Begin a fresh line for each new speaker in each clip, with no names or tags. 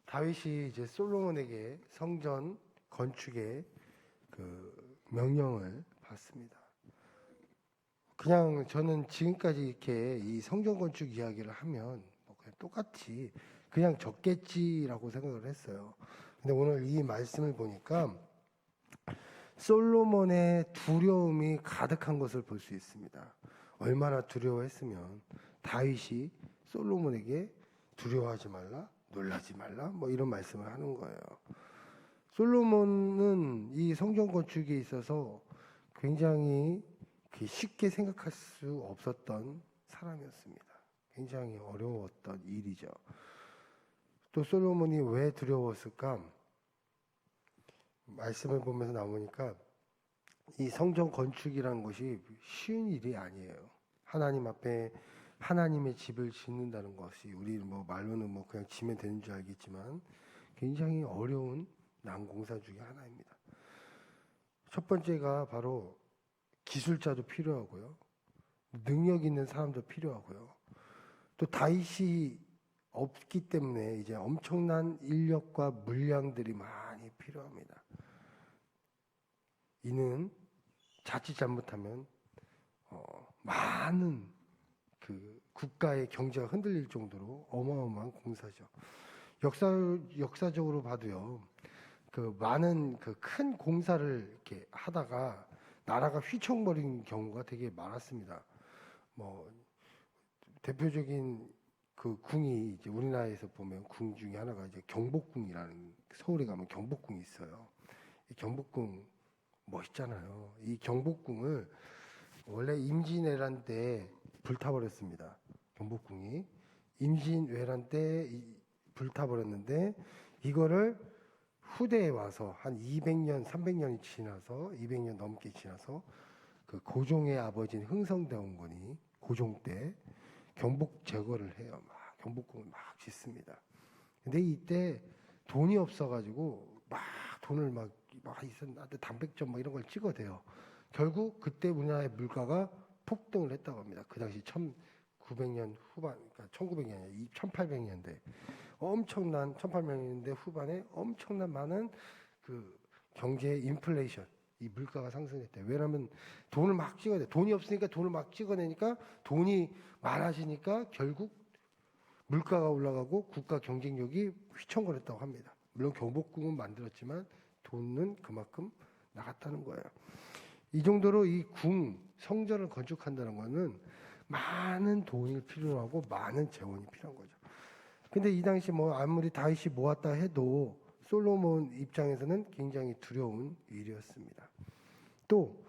다윗이 이제 솔로몬에게 성전 건축의 그 명령을 받습니다. 그냥 저는 지금까지 이렇게 이 성전 건축 이야기를 하면 뭐 그냥 똑같이 그냥 적겠지라고 생각을 했어요. 근데 오늘 이 말씀을 보니까 솔로몬의 두려움이 가득한 것을 볼 수 있습니다. 얼마나 두려워했으면 다윗이 솔로몬에게 두려워하지 말라, 놀라지 말라, 뭐 이런 말씀을 하는 거예요. 솔로몬은 이 성전 건축에 있어서 굉장히 쉽게 생각할 수 없었던 사람이었습니다. 굉장히 어려웠던 일이죠. 또 솔로몬이 왜 두려웠을까? 말씀을 보면서 나오니까 이 성전 건축이라는 것이 쉬운 일이 아니에요. 하나님 앞에 하나님의 집을 짓는다는 것이 우리 뭐 말로는 뭐 그냥 지면 되는 줄 알겠지만 굉장히 어려운 난공사 중에 하나입니다. 첫 번째가 바로 기술자도 필요하고요. 능력 있는 사람도 필요하고요. 또 다윗이 없기 때문에 이제 엄청난 인력과 물량들이 많이 필요합니다. 이는 자칫 잘못하면 많은 그 국가의 경제가 흔들릴 정도로 어마어마한 공사죠. 역사적으로 봐도요. 그 많은 그 큰 공사를 이렇게 하다가 나라가 휘청거린 경우가 되게 많았습니다. 뭐 대표적인 그 궁이 이제 우리나라에서 보면 궁 중에 하나가 이제 경복궁이라는, 서울에 가면 경복궁이 있어요. 이 경복궁 멋있잖아요. 이 경복궁을 원래 임진왜란 때 불타버렸습니다. 경복궁이 임진왜란 때 불타버렸는데 이거를 후대에 와서 한 200년, 300년이 지나서 200년 넘게 지나서 그 고종의 아버지인 흥성대원군이 고종 때 경복 제거를 해요. 막 경복궁을 막 짓습니다. 근데 이때 돈이 없어가지고 막 돈을 막 있었는데 단백질 뭐 이런 걸 찍어대요. 결국 그때 우리나라의 물가가 폭등을 했다고 합니다. 그 당시 1900년 후반, 그러니까 1900년이 아니라 1800년대 엄청난 1800년대 후반에 엄청난 많은 그 경제 인플레이션, 이 물가가 상승했대요. 왜냐하면 돈을 막 찍어내, 돈이 없으니까 돈을 막 찍어내니까 돈이 많아지니까 결국 물가가 올라가고 국가 경쟁력이 휘청거렸다고 합니다. 물론 경복궁은 만들었지만 돈은 그만큼 나갔다는 거예요. 이 정도로 이 성전을 건축한다는 것은 많은 돈이 필요로 하고 많은 재원이 필요한 거죠. 근데 이 당시 뭐 아무리 다윗이 모았다 해도 솔로몬 입장에서는 굉장히 두려운 일이었습니다. 또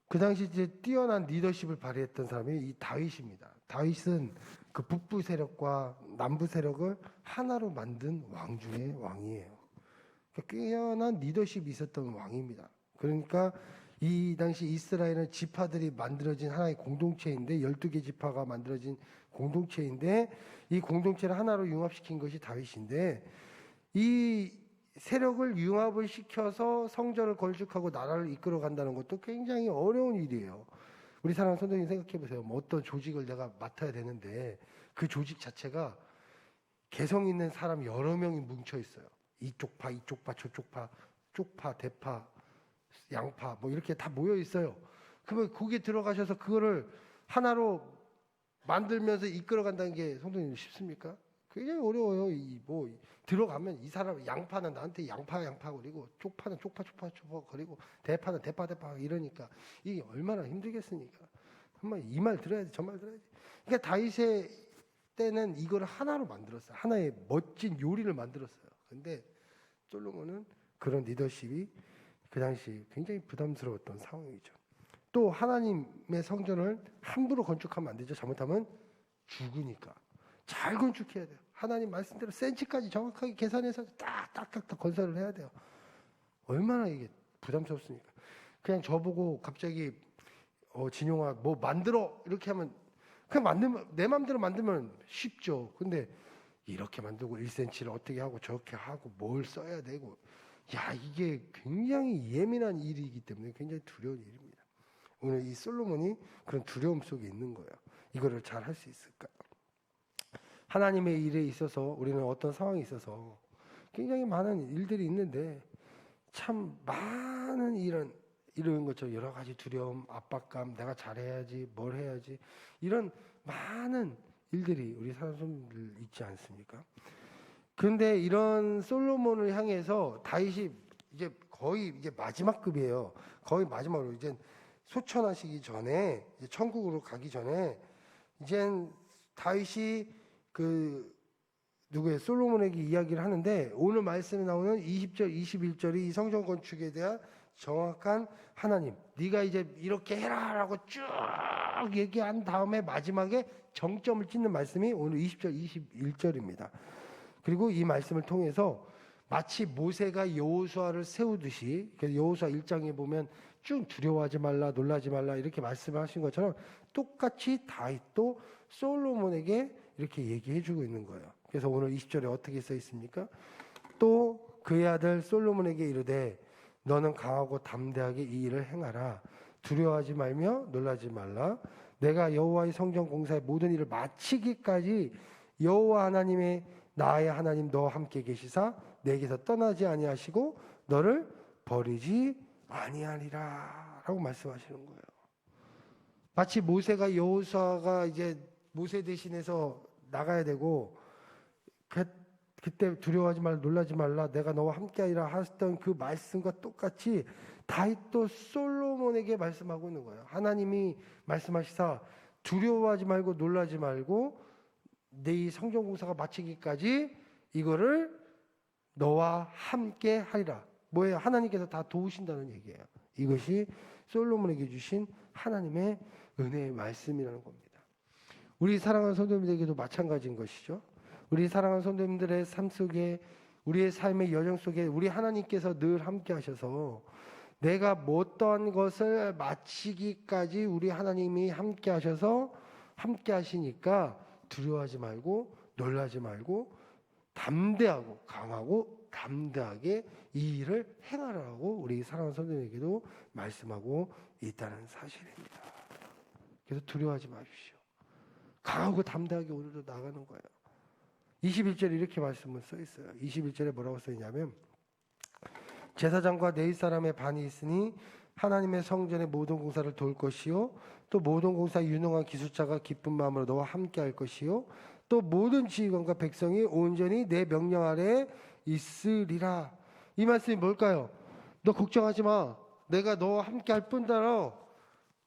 그 당시 이제 뛰어난 리더십을 발휘했던 사람이 이 다윗입니다. 다윗은 그 북부 세력과 남부 세력을 하나로 만든 왕 중의 왕이에요. 그러니까 뛰어난 리더십이 있었던 왕입니다. 그러니까 이 당시 이스라엘은 지파들이 만들어진 하나의 공동체인데 12개 지파가 만들어진 공동체인데 이 공동체를 하나로 융합시킨 것이 다윗인데 이 세력을 융합을 시켜서 성전을 건축하고 나라를 이끌어 간다는 것도 굉장히 어려운 일이에요. 우리 사랑하는 선생님 생각해 보세요. 뭐 어떤 조직을 내가 맡아야 되는데 그 조직 자체가 개성 있는 사람 여러 명이 뭉쳐 있어요. 이쪽 파, 저쪽 파, 쪽파, 대파, 양파 뭐 이렇게 다 모여 있어요. 그러면 거기에 들어가셔서 그거를 하나로 만들면서 이끌어 간다는 게 성도님 쉽습니까? 굉장히 어려워요. 뭐 들어가면 이 사람 양파는 나한테 양파 그리고 쪽파는 쪽파 그리고 대파는 대파 이러니까 이게 얼마나 힘들겠습니까? 정말 이 말 들어야지 저 말 들어야지. 그러니까 다윗의 때는 이걸 하나로 만들었어요. 하나의 멋진 요리를 만들었어요. 근데 솔로몬은 그런 리더십이 그 당시 굉장히 부담스러웠던 상황이죠. 또 하나님의 성전을 함부로 건축하면 안 되죠. 잘못하면 죽으니까. 잘 건축해야 돼요. 하나님 말씀대로 센치까지 정확하게 계산해서 딱 건설을 해야 돼요. 얼마나 이게 부담스럽습니까? 그냥 저보고 갑자기 진용아 뭐 만들어 이렇게 하면 그냥 만들면 내 마음대로 만들면 쉽죠. 근데 이렇게 만들고 1cm를 어떻게 하고 저렇게 하고 뭘 써야 되고 이게 굉장히 예민한 일이기 때문에 굉장히 두려운 일입니다. 오늘 이 솔로몬이 그런 두려움 속에 있는 거예요. 이거를 잘 할 수 있을까? 하나님의 일에 있어서 우리는 어떤 상황에 있어서 굉장히 많은 일들이 있는데 참 많은 이런 것처럼 여러 가지 두려움, 압박감, 내가 잘해야지, 뭘 해야지 이런 많은 일들이 우리 사람들 있지 않습니까? 그런데 이런 솔로몬을 향해서 다윗이 이제 거의 이제 마지막급이에요. 거의 마지막으로 이제 소천하시기 전에 이제 천국으로 가기 전에 이젠 다윗이 그 누구의 솔로몬에게 이야기를 하는데 오늘 말씀에 나오는 20절, 21절이 이 성전 건축에 대한 정확한 하나님, 네가 이제 이렇게 해라라고 쭉 얘기한 다음에 마지막에 정점을 찍는 말씀이 오늘 20절, 21절입니다. 그리고 이 말씀을 통해서 마치 모세가 여호수아를 세우듯이 여호수아 1장에 보면 쭉 두려워하지 말라, 놀라지 말라 이렇게 말씀하신 것처럼 똑같이 다윗도 솔로몬에게 이렇게 얘기해주고 있는 거예요. 그래서 오늘 20절에 어떻게 써 있습니까? 또 그의 아들 솔로몬에게 이르되 너는 강하고 담대하게 이 일을 행하라. 두려워하지 말며 놀라지 말라. 내가 여호와의 성전 공사의 모든 일을 마치기까지 여호와 하나님의 나의 하나님 너와 함께 계시사 내게서 떠나지 아니하시고 너를 버리지 아니하리라 라고 말씀하시는 거예요. 마치 모세가 여호수아가 이제 모세 대신해서 나가야 되고 그때 두려워하지 말라 놀라지 말라 내가 너와 함께하리라 하셨던 그 말씀과 똑같이 다윗도 솔로몬에게 말씀하고 있는 거예요. 하나님이 말씀하시사 두려워하지 말고 놀라지 말고 내 이 성전 공사가 마치기까지 이거를 너와 함께 하리라. 뭐예요? 하나님께서 다 도우신다는 얘기예요. 이것이 솔로몬에게 주신 하나님의 은혜의 말씀이라는 겁니다. 우리 사랑하는 성도님들에게도 마찬가지인 것이죠. 우리 사랑하는 성도님들의 삶 속에 우리의 삶의 여정 속에 우리 하나님께서 늘 함께 하셔서 내가 어떠한 것을 마치기까지 우리 하나님이 함께 하셔서 함께 하시니까 두려워하지 말고 놀라지 말고 담대하고 강하고 담대하게 이 일을 행하라고 우리 사랑하는 성도님에게도 말씀하고 있다는 사실입니다. 그래서 두려워하지 마십시오. 강하고 담대하게 오늘도 나가는 거예요. 21절에 이렇게 말씀을 써 있어요. 21절에 뭐라고 써 있냐면 제사장과 네윗 사람의 반이 있으니 하나님의 성전의 모든 공사를 도울 것이요 또 모든 공사에 유능한 기술자가 기쁜 마음으로 너와 함께 할 것이요 또 모든 지휘관과 백성이 온전히 내 명령 아래에 있으리라. 이 말씀이 뭘까요? 너 걱정하지 마. 내가 너와 함께 할 뿐더러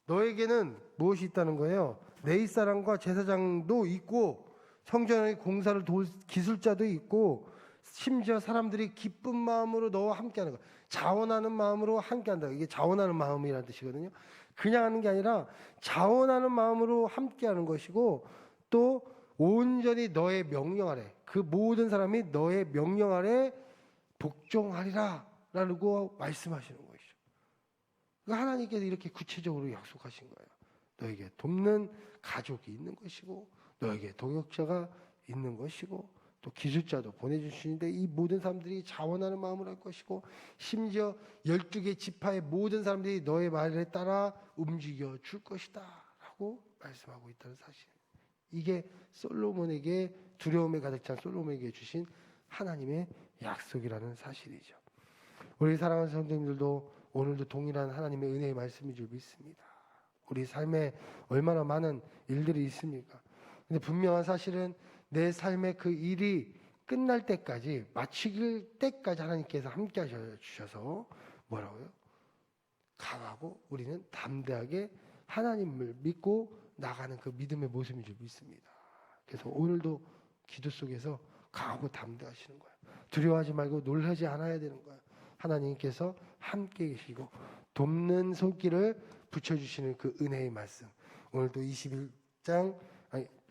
너에게는 무엇이 있다는 거예요? 네윗 사람과 제사장도 있고 성전의 공사를 도울 기술자도 있고 심지어 사람들이 기쁜 마음으로 너와 함께하는 거예요. 자원하는 마음으로 함께한다. 이게 자원하는 마음이라는 뜻이거든요. 그냥 하는 게 아니라 자원하는 마음으로 함께하는 것이고 또 온전히 너의 명령 아래 그 모든 사람이 너의 명령 아래 복종하리라 라고 말씀하시는 것이죠. 하나님께서 이렇게 구체적으로 약속하신 거예요. 너에게 돕는 가족이 있는 것이고 너에게 동역자가 있는 것이고 또 기술자도 보내주시는데 이 모든 사람들이 자원하는 마음으로 할 것이고 심지어 12개 지파의 모든 사람들이 너의 말에 따라 움직여 줄 것이다 라고 말씀하고 있다는 사실. 이게 솔로몬에게 두려움에 가득 찬 솔로몬에게 주신 하나님의 약속이라는 사실이죠. 우리 사랑하는 성도님들도 오늘도 동일한 하나님의 은혜의 말씀인 줄 믿습니다. 우리 삶에 얼마나 많은 일들이 있습니까? 근데 분명한 사실은 내 삶의 그 일이 끝날 때까지 마칠 때까지 하나님께서 함께 하셔서 뭐라고요? 강하고 우리는 담대하게 하나님을 믿고 나가는 그 믿음의 모습인 줄 믿습니다. 그래서 오늘도 기도 속에서 강하고 담대하시는 거예요. 두려워하지 말고 놀라지 않아야 되는 거예요. 하나님께서 함께 계시고 돕는 손길을 붙여주시는 그 은혜의 말씀. 오늘도 28장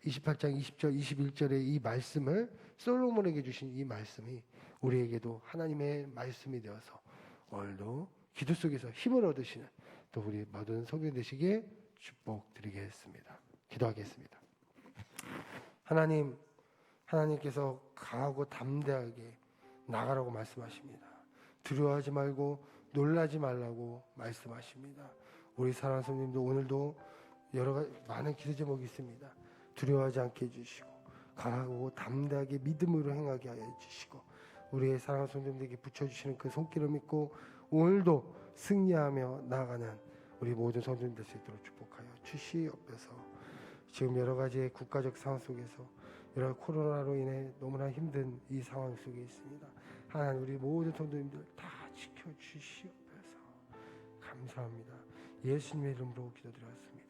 20절, 21절의 이 말씀을 솔로몬에게 주신 이 말씀이 우리에게도 하나님의 말씀이 되어서 오늘도 기도 속에서 힘을 얻으시는 또 우리 모든 성도님 되시기에 축복드리겠습니다. 기도하겠습니다. 하나님께서 강하고 담대하게 나가라고 말씀하십니다. 두려워하지 말고 놀라지 말라고 말씀하십니다. 우리 사랑하는 성도님도 오늘도 여러 가지 많은 기도 제목이 있습니다. 두려워하지 않게 해주시고 강하고 담대하게 믿음으로 행하게 하여 주시고 우리의 사랑하는 성도님들에게 붙여주시는 그 손길을 믿고 오늘도 승리하며 나아가는 우리 모든 성도님 될 수 있도록 축복하여 주시옵소서. 지금 여러 가지의 국가적 상황 속에서 여러 코로나로 인해 너무나 힘든 이 상황 속에 있습니다. 하나님 우리 모든 성도님들 다 지켜주시옵소서. 감사합니다. 예수님의 이름으로 기도드렸습니다.